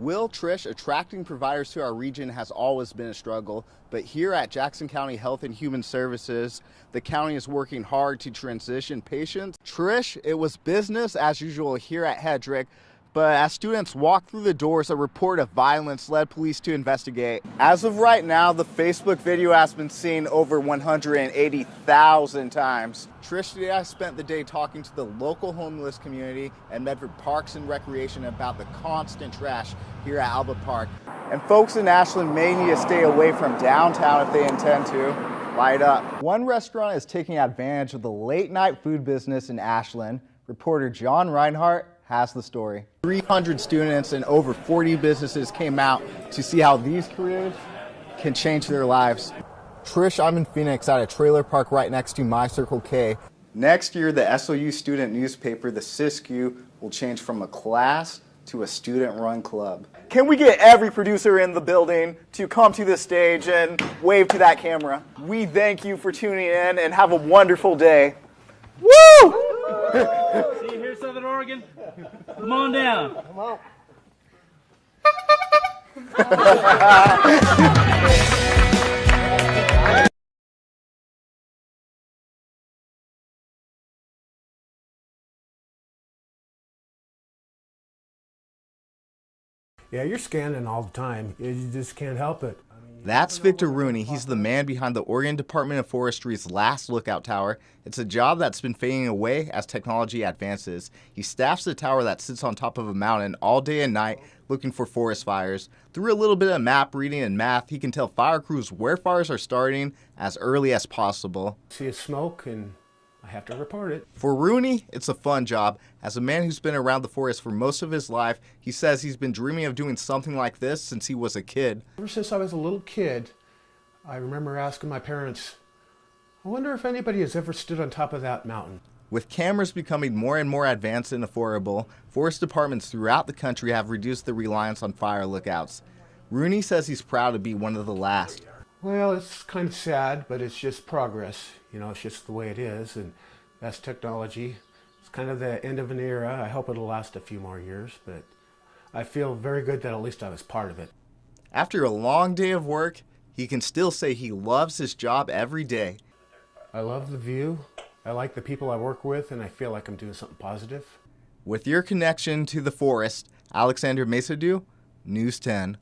Will, Trish, attracting providers to our region has always been a struggle, but here at Jackson County Health and Human Services, the county is working hard to transition patients. Trish, it was business as usual here at Hedrick, but as students walked through the doors, a report of violence led police to investigate. As of right now, the Facebook video has been seen over 180,000 times. Trish today I spent the day talking to the local homeless community and Medford Parks and Recreation about the constant trash here at Alba Park. And folks in Ashland may need to stay away from downtown if they intend to. Light up. One restaurant is taking advantage of the late night food business in Ashland. Reporter John Reinhart has the story. 300 students and over 40 businesses came out to see how these careers can change their lives. Trish, I'm in Phoenix at a trailer park right next to my Circle K. Next year, the SOU student newspaper, the Siskiyou, will change from a class to a student-run club. Can we get every producer in the building to come to the stage and wave to that camera? We thank you for tuning in and have a wonderful day. Woo! See you here, Southern Oregon. Come on down. Come on. Yeah, you're scanning all the time. You just can't help it. That's Victor Rooney. He's the man behind the Oregon Department of Forestry's last lookout tower. It's a job that's been fading away as technology advances. He staffs the tower that sits on top of a mountain all day and night looking for forest fires. Through a little bit of map reading and math, he can tell fire crews where fires are starting as early as possible. See a smoke and I have to report it. For Rooney, it's a fun job. As a man who's been around the forest for most of his life, he says he's been dreaming of doing something like this since he was a kid. Ever since I was a little kid, I remember asking my parents, I wonder if anybody has ever stood on top of that mountain. With cameras becoming more and more advanced and affordable, forest departments throughout the country have reduced the reliance on fire lookouts. Rooney says he's proud to be one of the last. Well, it's kind of sad, but it's just progress. You know, it's just the way it is, and that's technology. It's kind of the end of an era. I hope it'll last a few more years, but I feel very good that at least I was part of it. After a long day of work, he can still say he loves his job every day. I love the view. I like the people I work with, and I feel like I'm doing something positive. With your connection to the forest, Alexander Mesadieu, News 10.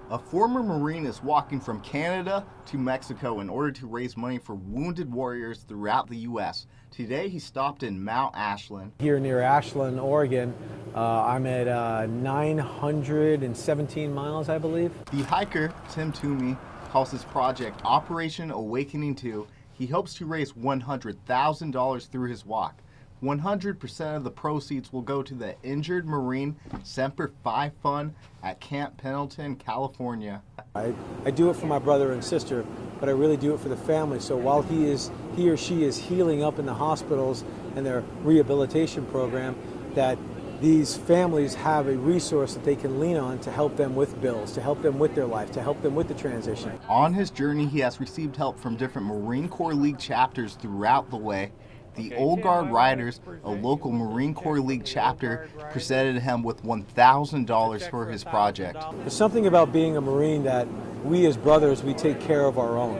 A former Marine is walking from Canada to Mexico in order to raise money for wounded warriors throughout the U.S. Today, he stopped in Mount Ashland. Here near Ashland, Oregon, I'm at 917 miles, I believe. The hiker, Tim Toomey, calls his project Operation Awakening 2. He hopes to raise $100,000 through his walk. 100% of the proceeds will go to the Injured Marine Semper Fi Fund at Camp Pendleton, California. I do it for my brother and sister, but I really do it for the family. So while he or she is healing up in the hospitals and their rehabilitation program, that these families have a resource that they can lean on to help them with bills, to help them with their life, to help them with the transition. On his journey, he has received help from different Marine Corps League chapters throughout the way. The Old Guard Riders, a local Marine Corps League chapter, presented him with $1,000 for his project. There's something about being a Marine that we as brothers, we take care of our own.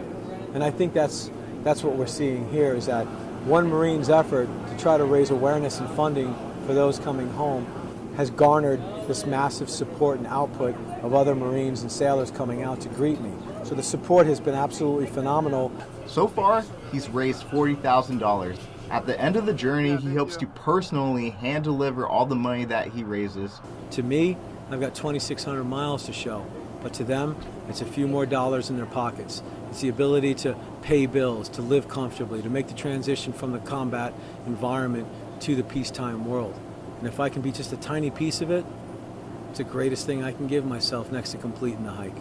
And I think that's what we're seeing here, is that one Marine's effort to try to raise awareness and funding for those coming home has garnered this massive support and output of other Marines and sailors coming out to greet me. So the support has been absolutely phenomenal. So far, he's raised $40,000. At the end of the journey, he hopes to personally hand deliver all the money that he raises. To me, I've got 2,600 miles to show, but to them, it's a few more dollars in their pockets. It's the ability to pay bills, to live comfortably, to make the transition from the combat environment to the peacetime world. And if I can be just a tiny piece of it, it's the greatest thing I can give myself next to completing the hike.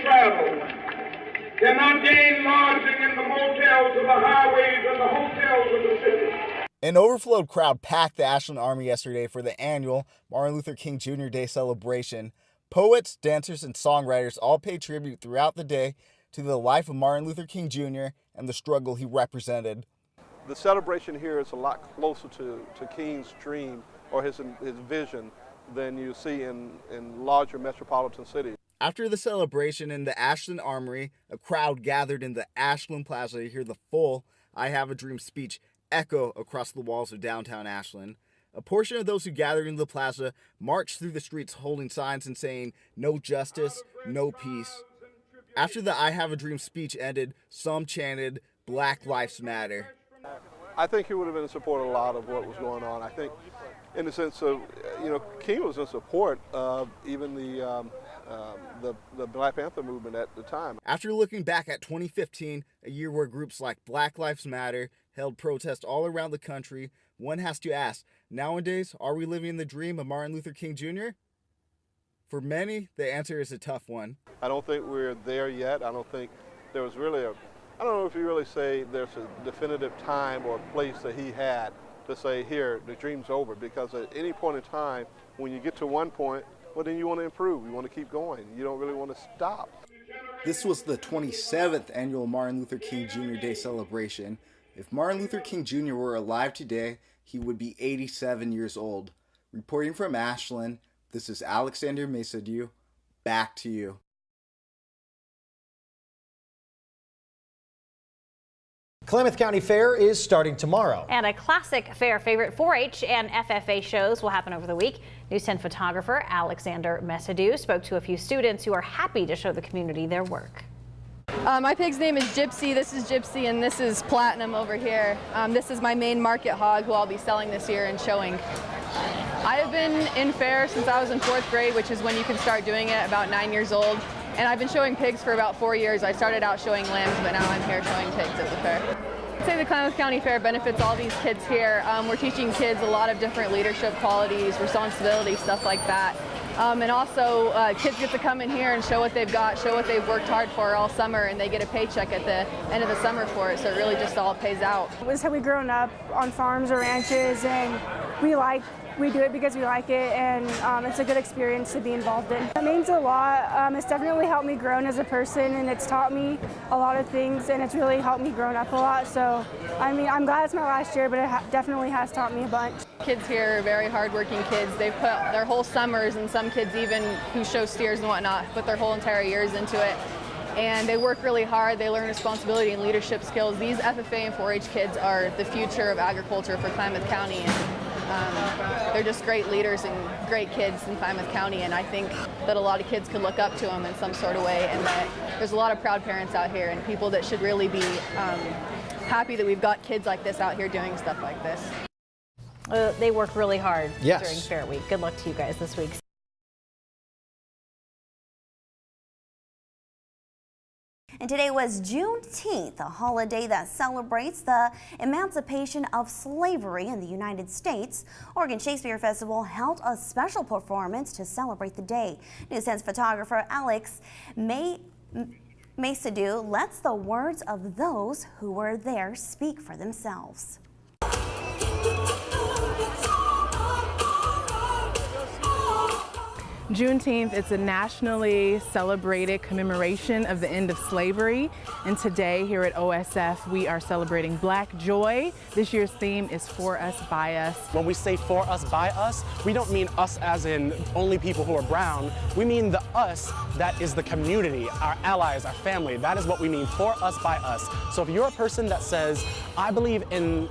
Travel cannot gain lodging in the motels or the highways and the hotels of the city. An overflowed crowd packed the Ashland Armory yesterday for the annual Martin Luther King Jr. Day celebration. Poets, dancers, and songwriters all paid tribute throughout the day to the life of Martin Luther King Jr. and the struggle he represented. The celebration here is a lot closer to King's dream or his vision than you see in larger metropolitan cities. After the celebration in the Ashland Armory, a crowd gathered in the Ashland Plaza to hear the full "I Have a Dream" speech echo across the walls of downtown Ashland. A portion of those who gathered in the plaza marched through the streets holding signs and saying, "No justice, no peace." After the "I Have a Dream" speech ended, some chanted, "Black Lives Matter." I think he would have been in support of a lot of what was going on. I think in the sense of, King was in support of even the Black Panther movement at the time. After looking back at 2015, a year where groups like Black Lives Matter held protests all around the country, one has to ask, nowadays, are we living the dream of Martin Luther King Jr.? For many, the answer is a tough one. I don't think we're there yet. I don't think there was really I don't know if you really say there's a definitive time or place that he had to say, here, the dream's over, because at any point in time, when you get to one point, well, then you want to improve. You want to keep going. You don't really want to stop. This was the 27th annual Martin Luther King Jr. Day celebration. If Martin Luther King Jr. were alive today, he would be 87 years old. Reporting from Ashland, this is Alexander Mesadieu. Back to you. Klamath County Fair is starting tomorrow. And a classic fair favorite, 4-H and FFA shows will happen over the week. News 10 photographer Alexander Mesadieu spoke to a few students who are happy to show the community their work. My pig's name is Gypsy. This is Gypsy, and this is Platinum over here. This is my main market hog, who I'll be selling this year and showing. I have been in fair since I was in 4th grade, which is when you can start doing it, about 9 years old. And I've been showing pigs for about 4 years. I started out showing lambs, but now I'm here showing pigs at the fair. I'd say the Klamath County Fair benefits all these kids here. We're teaching kids a lot of different leadership qualities, responsibility, stuff like that. And also, kids get to come in here and show what they've got, show what they've worked hard for all summer, and they get a paycheck at the end of the summer for it, so it really just all pays out. This is how we grown up on farms or ranches, and we do it because we like it, and it's a good experience to be involved in. It means a lot. It's definitely helped me grow as a person, and it's taught me a lot of things, and it's really helped me grow up a lot. So, I mean, I'm glad it's my last year, but it definitely has taught me a bunch. Kids here are very hardworking kids. They've put their whole summers, and some kids even who show steers and whatnot, put their whole entire years into it. And they work really hard. They learn responsibility and leadership skills. These FFA and 4-H kids are the future of agriculture for Klamath County. And they're just great leaders and great kids in Klamath County, and I think that a lot of kids could look up to them in some sort of way, and that there's a lot of proud parents out here and people that should really be happy that we've got kids like this out here doing stuff like this. They work really hard Yes. during Fair Week. Good luck to you guys this week. And today was Juneteenth, a holiday that celebrates the emancipation of slavery in the United States. Oregon Shakespeare Festival held a special performance to celebrate the day. News 10's photographer Alex Mesadieu lets the words of those who were there speak for themselves. Juneteenth is a nationally celebrated commemoration of the end of slavery, and today here at OSF we are celebrating Black Joy. This year's theme is For Us, By Us. When we say for us, by us, we don't mean us as in only people who are brown. We mean the us that is the community, our allies, our family. That is what we mean, for us, by us. So if you're a person that says, I believe in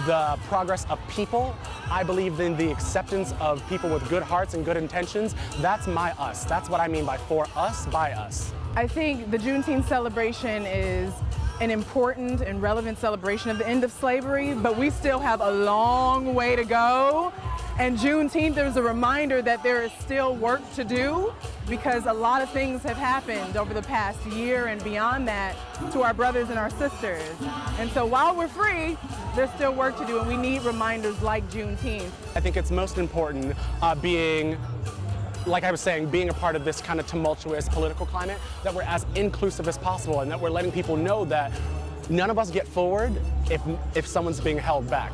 the progress of people, I believe in the acceptance of people with good hearts and good intentions, that's my us. That's what I mean by for us, by us. I think the Juneteenth celebration is an important and relevant celebration of the end of slavery, but we still have a long way to go. And Juneteenth is a reminder that there is still work to do, because a lot of things have happened over the past year and beyond that to our brothers and our sisters. And so while we're free, there's still work to do, and we need reminders like Juneteenth. I think it's most important being, like I was saying, being a part of this kind of tumultuous political climate, that we're as inclusive as possible, and that we're letting people know that none of us get forward if someone's being held back.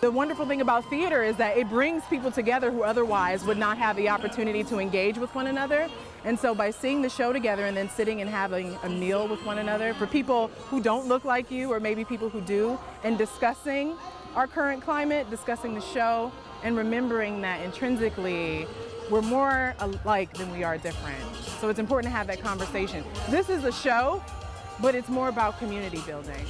The wonderful thing about theater is that it brings people together who otherwise would not have the opportunity to engage with one another. And so by seeing the show together and then sitting and having a meal with one another, for people who don't look like you or maybe people who do, and discussing our current climate, discussing the show, and remembering that intrinsically we're more alike than we are different. So it's important to have that conversation. This is a show, but it's more about community building.